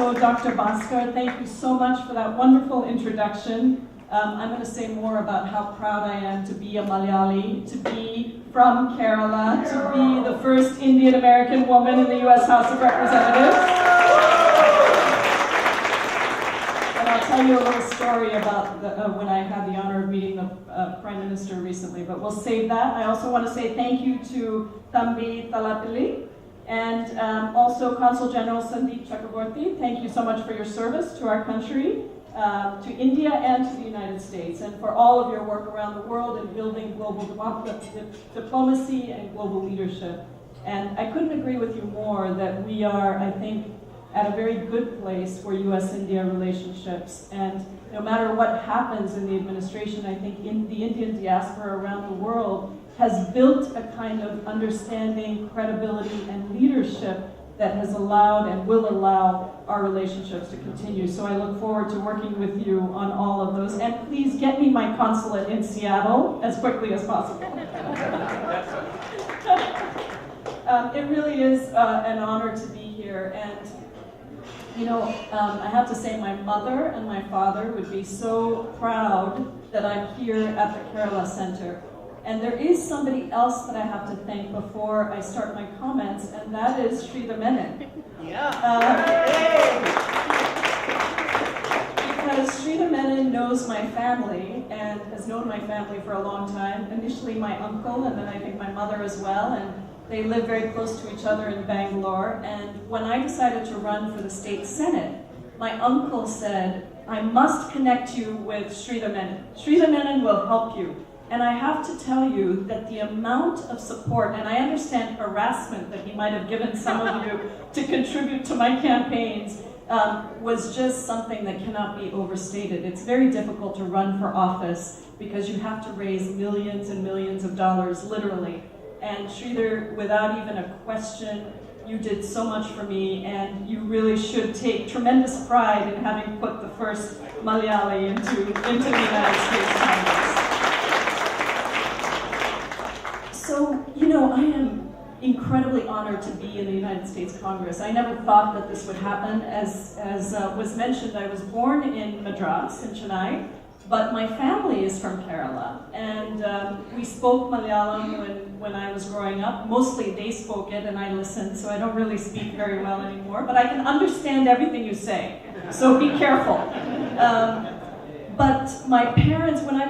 So Dr. Bhaskar, thank you so much for that wonderful introduction. I'm going to say more about how proud I am to be a Malayali, to be from Kerala, to be the first Indian American woman in the U.S. House of Representatives. And I'll tell you a little story about when I had the honor of meeting the Prime Minister recently, but we'll save that. I also want to say thank you to Thambi Talapilli and also Consul General Sandeep Chakraborty. Thank you so much for your service to our country, to India and to the United States, and for all of your work around the world in building global diplomacy and global leadership. And I couldn't agree with you more that we are, I think, at a very good place for U.S.-India relationships. And no matter what happens in the administration, I think the Indian diaspora around the world has built a kind of understanding, credibility, and leadership that has allowed and will allow our relationships to continue. So I look forward to working with you on all of those. And please get me my consulate in Seattle as quickly as possible. It really is an honor to be here. And you know, I have to say my mother and my father would be so proud that I'm here at the Kerala Center. And there is somebody else that I have to thank before I start my comments, and that is Sridhar Menon. Yeah. Because Sridhar Menon knows my family and has known my family for a long time. Initially my uncle, and then I think my mother as well, and they live very close to each other in Bangalore. And when I decided to run for the state senate, my uncle said, I must connect you with Sridhar Menon. Sridhar Menon will help you. And I have to tell you that the amount of support, and I understand harassment that he might have given some of you to contribute to my campaigns, was just something that cannot be overstated. It's very difficult to run for office because you have to raise millions and millions of dollars, literally. And Sridhar, without even a question, you did so much for me, and you really should take tremendous pride in having put the first Malayali into the United States Congress. So, you know, I am incredibly honored to be in the United States Congress. I never thought that this would happen. As was mentioned, I was born in Madras, in Chennai, but my family is from Kerala. And we spoke Malayalam when I was growing up. Mostly they spoke it and I listened, so I don't really speak very well anymore, but I can understand everything you say, so be careful. But my parents, when I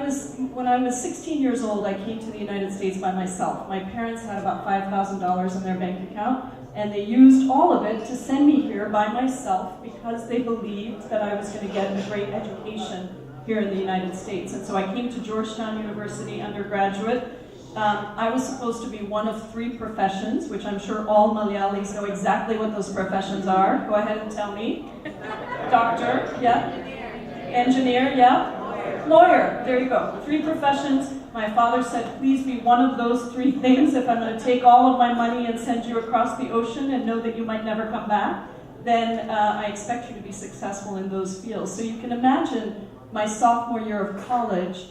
was 16 years old, I came to the United States by myself. My parents had about $5,000 in their bank account, and they used all of it to send me here by myself because they believed that I was going to get a great education here in the United States. And so I came to Georgetown University undergraduate. I was supposed to be one of 3 professions, which I'm sure all Malayalis know exactly what those professions are. Go ahead and tell me. Doctor, yeah. Engineer, yeah. Lawyer, there you go. 3 professions. My father said, please be one of those 3 things. If I'm going to take all of my money and send you across the ocean and know that you might never come back, then I expect you to be successful in those fields. So you can imagine my sophomore year of college,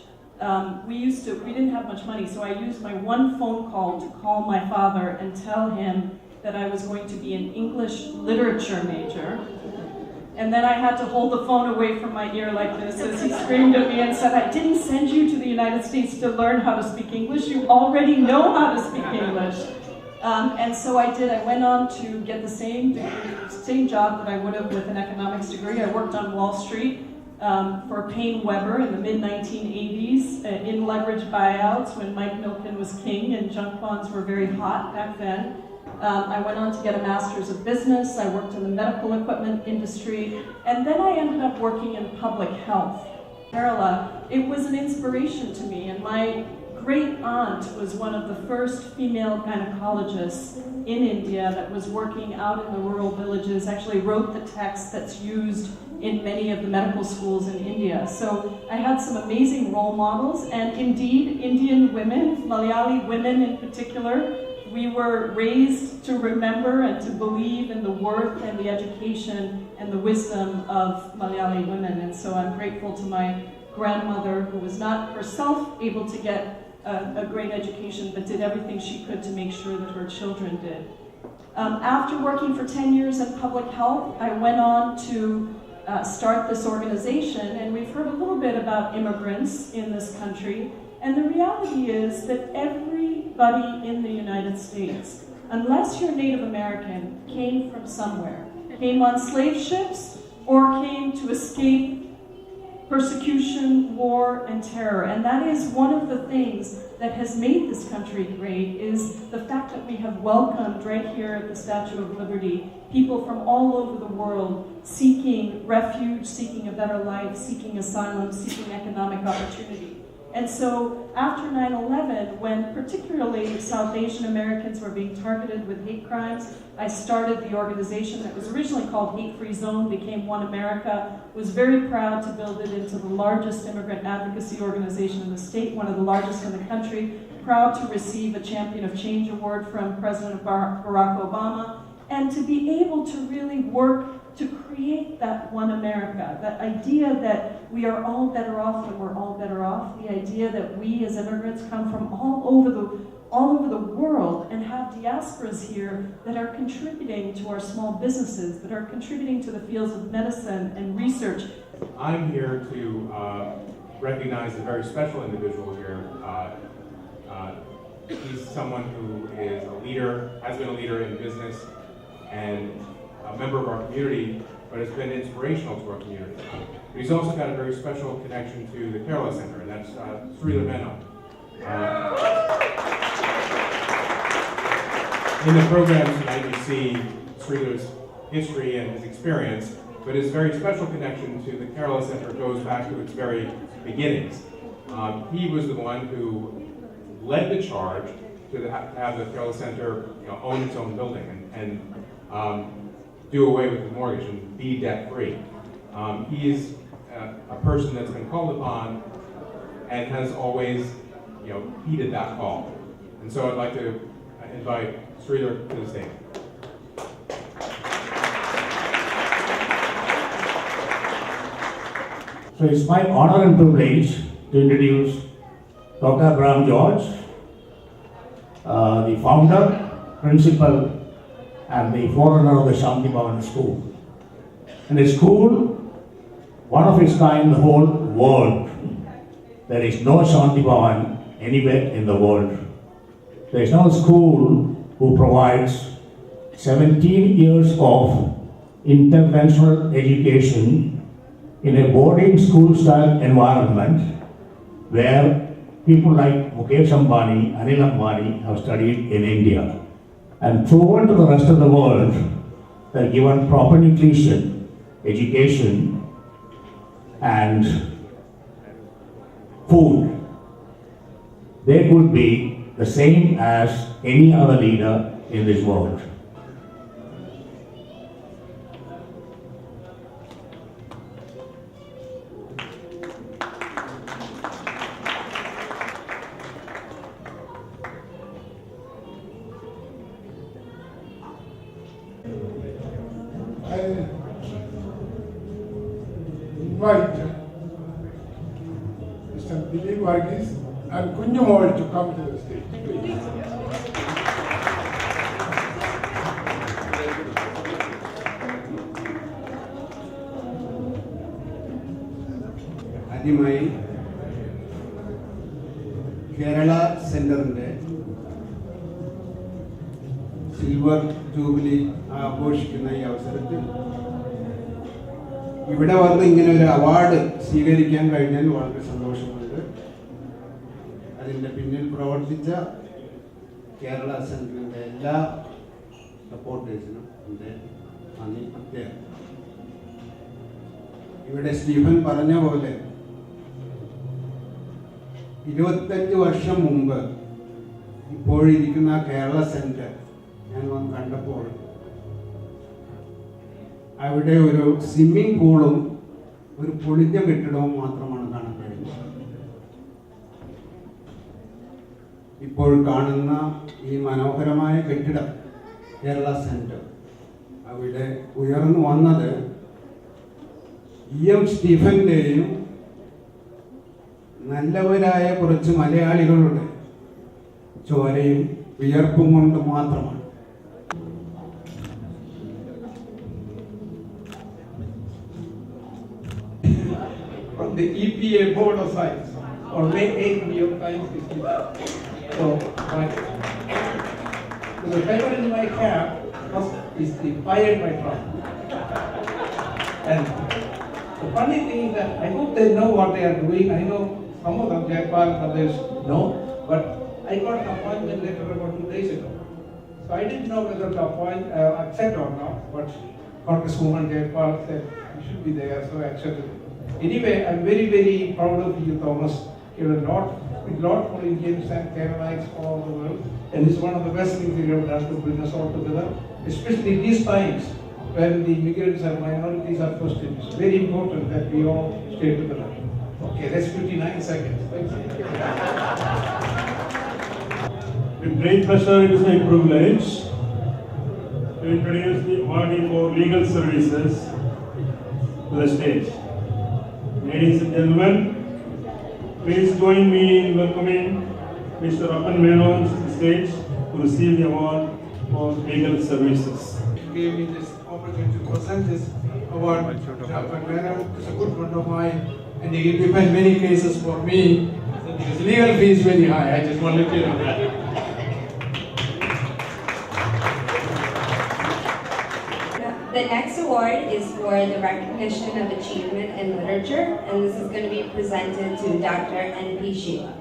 we didn't have much money, so I used my one phone call to call my father and tell him that I was going to be an English literature major. And then I had to hold the phone away from my ear like this as he screamed at me and said, I didn't send you to the United States to learn how to speak English. You already know how to speak English. And so I did. I went on to get the same job that I would have with an economics degree. I worked on Wall Street for Payne Weber in the mid-1980s in leveraged buyouts when Mike Milken was king and junk bonds were very hot back then. I went on to get a master's of business. I worked in the medical equipment industry, and then I ended up working in public health. Kerala, it was an inspiration to me, and my great aunt was one of the first female gynecologists in India that was working out in the rural villages, actually wrote the text that's used in many of the medical schools in India. So I had some amazing role models, and indeed, Indian women, Malayali women in particular, we were raised to remember and to believe in the worth and the education and the wisdom of Malayali women. And so I'm grateful to my grandmother, who was not herself able to get a great education, but did everything she could to make sure that her children did. After working for 10 years in public health, I went on to start this organization, and we've heard a little bit about immigrants in this country, and the reality is that everybody in the United States, unless you're Native American, came from somewhere, came on slave ships or came to escape persecution, war, and terror. And that is one of the things that has made this country great, is the fact that we have welcomed right here at the Statue of Liberty people from all over the world seeking refuge, seeking a better life, seeking asylum, seeking economic opportunity. And so after 9/11, when particularly South Asian Americans were being targeted with hate crimes, I started the organization that was originally called Hate Free Zone, became One America, was very proud to build it into the largest immigrant advocacy organization in the state, one of the largest in the country, proud to receive a Champion of Change award from President Barack Obama, and to be able to really work to create that one America, that idea that we are all better off when we're all better off, the idea that we as immigrants come from all over the world and have diasporas here that are contributing to our small businesses, that are contributing to the fields of medicine and research. I'm here to recognize a very special individual here. He's someone who is a leader, has been a leader in business, and a member of our community, but has been inspirational to our community. But he's also got a very special connection to the Kerala Center, and that's Sridhar Menon. In the programs tonight, you see Sridhar's history and his experience, but his very special connection to the Kerala Center goes back to its very beginnings. He was the one who led the charge to have the Kerala Center, own its own building and do away with the mortgage and be debt-free. He is a person that's been called upon and has always, heeded that call. And so I'd like to invite Sridhar to the stage. So it's my honor and privilege to introduce Dr. Abraham George, the founder, principal, and the forerunner of the Shanti Bhavan School. And a school, one of its kind in the whole world. There is no Shanti Bhavan anywhere in the world. There is no school who provides 17 years of interventional education in a boarding school style environment where people like Mukesh Ambani, Anil Ambani have studied in India. And proven to the rest of the world, they're given proper nutrition, education, and food. They could be the same as any other leader in this world. I invite Mr. Dilip Varghese and Kunjumol to come to the stage, please. ആദ്യമായി കേരള സെന്ററിന്റെ silver jubilee ആഘോഷിക്കുന്ന ഈ അവസരത്തിൽ ഇവിടെ വന്ന് ഇങ്ങനെ ഒരു award സ്വീകരിക്കാൻ കഴിഞ്ഞാൽ വളരെ സന്തോഷമുണ്ട്. അതിൻ്റെ പിന്നിൽ പ്രവർത്തിച്ച കേരള സെന്ററിൻ്റെ എല്ലാ സപ്പോർട്ടേഴ്സിനും എൻ്റെ നന്ദി പ്രത്യേകം. ഇവിടെ സ്റ്റീഫൻ പറഞ്ഞ പോലെ 25 വർഷം മുമ്പ് ഇപ്പോഴിരിക്കുന്ന കേരള സെന്റർ ഞാൻ വന്ന് കണ്ടപ്പോൾ അവിടെ ഒരു സ്വിമ്മിംഗ് പൂളും ഒരു പൊളിഞ്ഞ കെട്ടിടവും മാത്രമാണ് കാണാൻ കഴിയുന്നത്. ഇപ്പോൾ കാണുന്ന ഈ മനോഹരമായ കെട്ടിടം കേരള സെന്റർ അവിടെ ഉയർന്നു വന്നത് EM സ്റ്റീഫന്റെയും നല്ലവരായ കുറച്ച് മലയാളികളുടെ ചോരയും വിയർപ്പും കൊണ്ട് മാത്രമാണ്. from the EPA Board of Science on May 8, New York Times is given. So, the paper in my cap is the fire in my trunk. And the funny thing is that I hope they know what they are doing. I know some of them, Jayapal and others, know, but I got an appointment letter about 2 days ago. So I didn't know whether to accept or not, but Congresswoman Jayapal said you should be there, so I accepted. Anyway, I'm very, very proud of you, Thomas. You're a lot for Indians and Keralites all over the world, and it's one of the best things you have done to bring us all together, especially these times when the immigrants and minorities are questioned. It's very important that we all stay together. Okay, that's 59 seconds. Thank you. With great pleasure, it is my privilege to introduce the awardee for legal services to the stage. Ladies and gentlemen, please join me in welcoming Mr. Appan Menon to the stage to receive the award for legal services. Gave me this opportunity to present this award. Appan Menon is a good friend of mine, and he defends many cases for me. His legal fee is very high. I just want to let you know that. The next award is for the recognition of achievement in literature, and this is going to be presented to Dr. N.P. Shiva.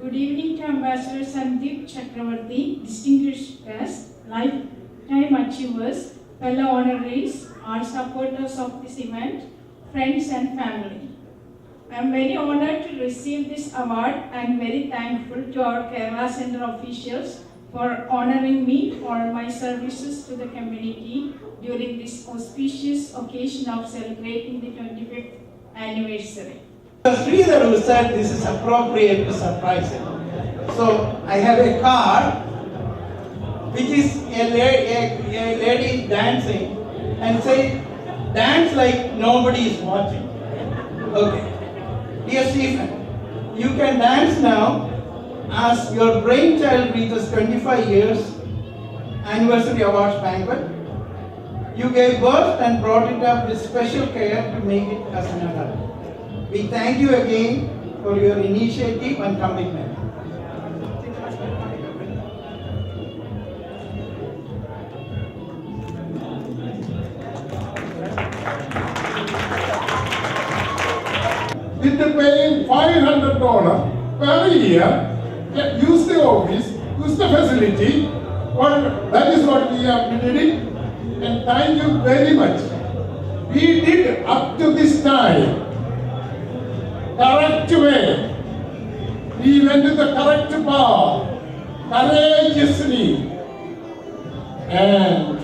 Good evening to Ambassador Sandeep Chakravarti, distinguished guests, lifetime achievers, fellow honorees, all supporters of this event, friends and family. I am very honored to receive this award and very thankful to our Kerala Center officials for honoring me for my services to the community during this auspicious occasion of celebrating the 25th anniversary. Sridhar who said this is appropriate to surprise him. So I have a card which is a lady dancing and say, dance like nobody is watching. Okay. Dear Stephen, you can dance now as your brainchild reaches 25 years anniversary awards banquet. You gave birth and brought it up with special care to make it as an adult. We thank you again for your initiative and commitment. With the paying $500 per year, use the office, use the facility. That is what we have did it. And thank you very much. We did up to this time correct way. We went to the correct path, courageously, and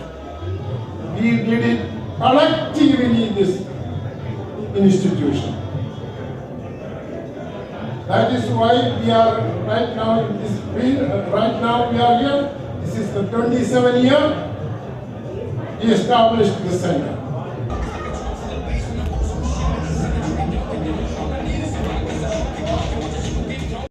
we did it collectively in this institution. That is why we are right now in this field. Right now we are here. This is the 27th year we established the center.